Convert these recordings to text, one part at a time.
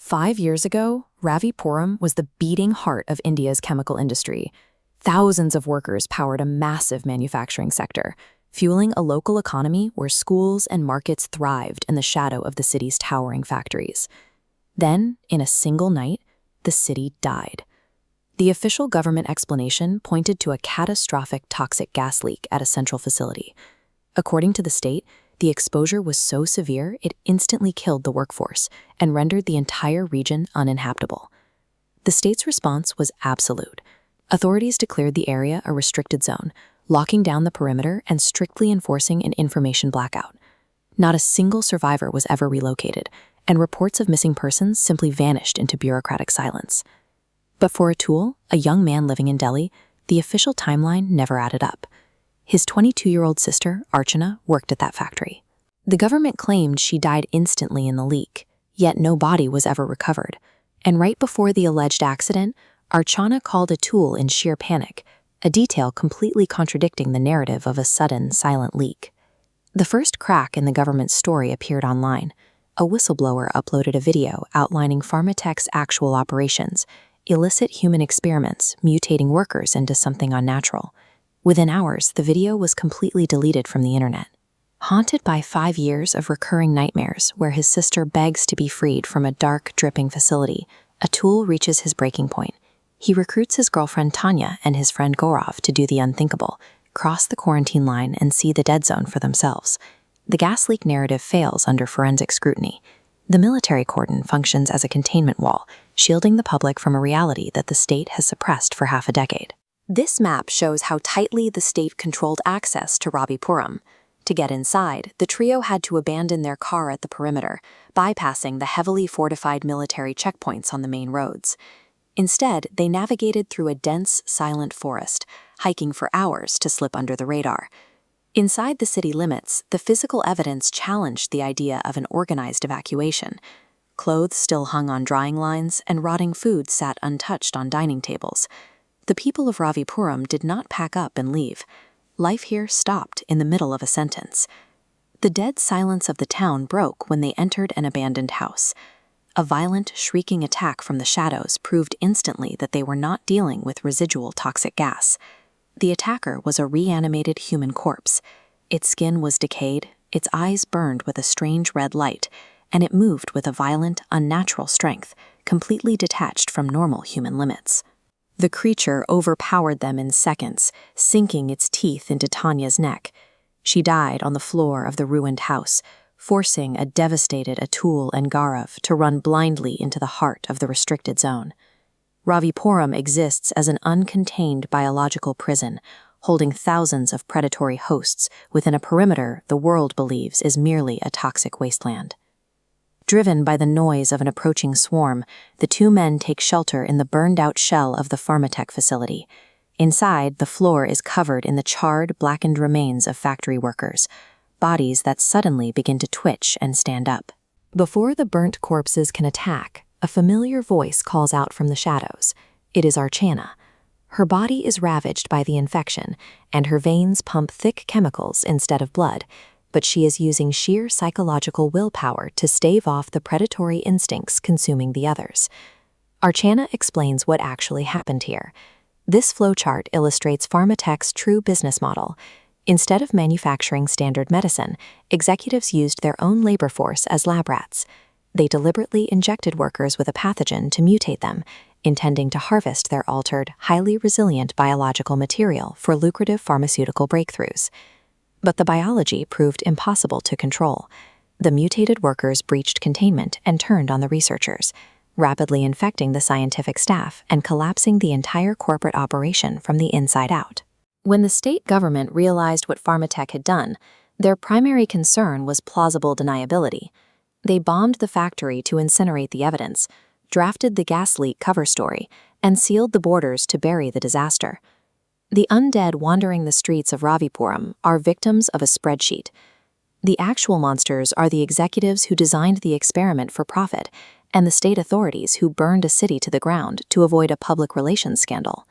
5 years ago, Ravipuram was the beating heart of India's chemical industry. Thousands of workers powered a massive manufacturing sector, fueling a local economy where schools and markets thrived in the shadow of the city's towering factories. Then, in a single night, the city died. The official government explanation pointed to a catastrophic toxic gas leak at a central facility. According to the state, the exposure was so severe it instantly killed the workforce and rendered the entire region uninhabitable. The state's response was absolute. Authorities declared the area a restricted zone, locking down the perimeter and strictly enforcing an information blackout. Not a single survivor was ever relocated, and reports of missing persons simply vanished into bureaucratic silence. But for Atul, a young man living in Delhi, the official timeline never added up. His 22-year-old sister, Archana, worked at that factory. The government claimed she died instantly in the leak, yet no body was ever recovered. And right before the alleged accident, Archana called Atul in sheer panic, a detail completely contradicting the narrative of a sudden, silent leak. The first crack in the government's story appeared online. A whistleblower uploaded a video outlining Pharmatech's actual operations, illicit human experiments mutating workers into something unnatural. Within hours, the video was completely deleted from the internet. Haunted by 5 years of recurring nightmares where his sister begs to be freed from a dark, dripping facility, Atul reaches his breaking point. He recruits his girlfriend Tanya and his friend Gaurav to do the unthinkable, cross the quarantine line and see the dead zone for themselves. The gas leak narrative fails under forensic scrutiny. The military cordon functions as a containment wall, shielding the public from a reality that the state has suppressed for half a decade. This map shows how tightly the state controlled access to Ravipuram. To get inside, the trio had to abandon their car at the perimeter, bypassing the heavily fortified military checkpoints on the main roads. Instead, they navigated through a dense, silent forest, hiking for hours to slip under the radar. Inside the city limits, the physical evidence challenged the idea of an organized evacuation. Clothes still hung on drying lines, and rotting food sat untouched on dining tables. The people of Ravipuram did not pack up and leave. Life here stopped in the middle of a sentence. The dead silence of the town broke when they entered an abandoned house. A violent, shrieking attack from the shadows proved instantly that they were not dealing with residual toxic gas. The attacker was a reanimated human corpse. Its skin was decayed, its eyes burned with a strange red light, and it moved with a violent, unnatural strength, completely detached from normal human limits. The creature overpowered them in seconds, sinking its teeth into Tanya's neck. She died on the floor of the ruined house, forcing a devastated Atul and Gaurav to run blindly into the heart of the restricted zone. Ravipuram exists as an uncontained biological prison, holding thousands of predatory hosts within a perimeter the world believes is merely a toxic wasteland. Driven by the noise of an approaching swarm, the two men take shelter in the burned-out shell of the Pharmatech facility. Inside, the floor is covered in the charred, blackened remains of factory workers, bodies that suddenly begin to twitch and stand up. Before the burnt corpses can attack, a familiar voice calls out from the shadows. It is Archana. Her body is ravaged by the infection, and her veins pump thick chemicals instead of blood, but she is using sheer psychological willpower to stave off the predatory instincts consuming the others. Archana explains what actually happened here. This flowchart illustrates Pharmatech's true business model. Instead of manufacturing standard medicine, executives used their own labor force as lab rats. They deliberately injected workers with a pathogen to mutate them, intending to harvest their altered, highly resilient biological material for lucrative pharmaceutical breakthroughs. But the biology proved impossible to control. The mutated workers breached containment and turned on the researchers, rapidly infecting the scientific staff and collapsing the entire corporate operation from the inside out. When the state government realized what Pharmatech had done, their primary concern was plausible deniability. They bombed the factory to incinerate the evidence, drafted the gas leak cover story, and sealed the borders to bury the disaster. The undead wandering the streets of Ravipuram are victims of a spreadsheet. The actual monsters are the executives who designed the experiment for profit and the state authorities who burned a city to the ground to avoid a public relations scandal.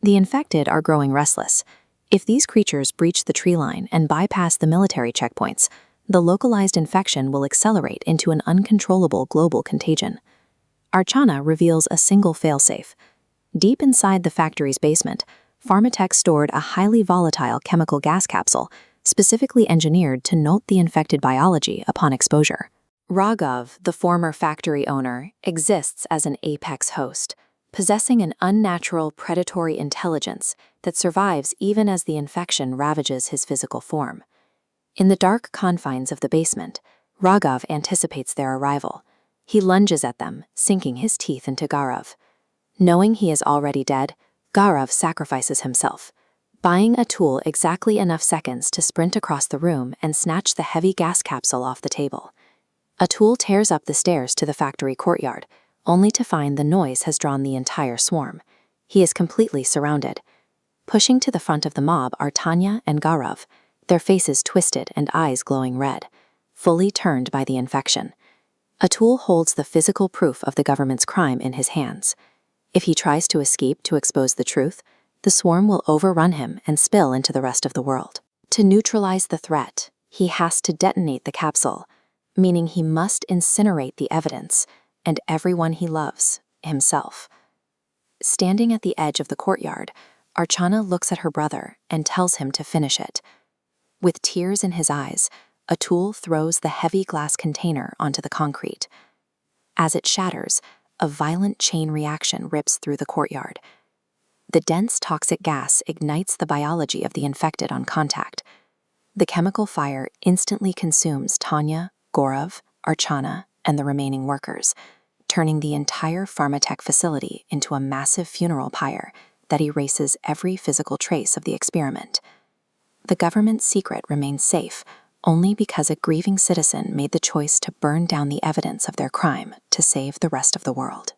The infected are growing restless. If these creatures breach the tree line and bypass the military checkpoints, the localized infection will accelerate into an uncontrollable global contagion. Archana reveals a single failsafe. Deep inside the factory's basement, Pharmatech stored a highly volatile chemical gas capsule, specifically engineered to note the infected biology upon exposure. Raghav, the former factory owner, exists as an apex host, possessing an unnatural predatory intelligence that survives even as the infection ravages his physical form. In the dark confines of the basement, Raghav anticipates their arrival. He lunges at them, sinking his teeth into Gaurav. Knowing he is already dead, Gaurav sacrifices himself, buying Atul exactly enough seconds to sprint across the room and snatch the heavy gas capsule off the table. Atul tears up the stairs to the factory courtyard, only to find the noise has drawn the entire swarm. He is completely surrounded. Pushing to the front of the mob are Tanya and Gaurav, their faces twisted and eyes glowing red, fully turned by the infection. Atul holds the physical proof of the government's crime in his hands. If he tries to escape to expose the truth, the swarm will overrun him and spill into the rest of the world. To neutralize the threat, he has to detonate the capsule, meaning he must incinerate the evidence and everyone he loves, himself. Standing at the edge of the courtyard, Archana looks at her brother and tells him to finish it. With tears in his eyes, Atul throws the heavy glass container onto the concrete. As it shatters, a violent chain reaction rips through the courtyard. The dense toxic gas ignites the biology of the infected on contact. The chemical fire instantly consumes Tanya, Gaurav, Archana, and the remaining workers, turning the entire Pharmatech facility into a massive funeral pyre that erases every physical trace of the experiment. The government's secret remains safe only because a grieving citizen made the choice to burn down the evidence of their crime to save the rest of the world.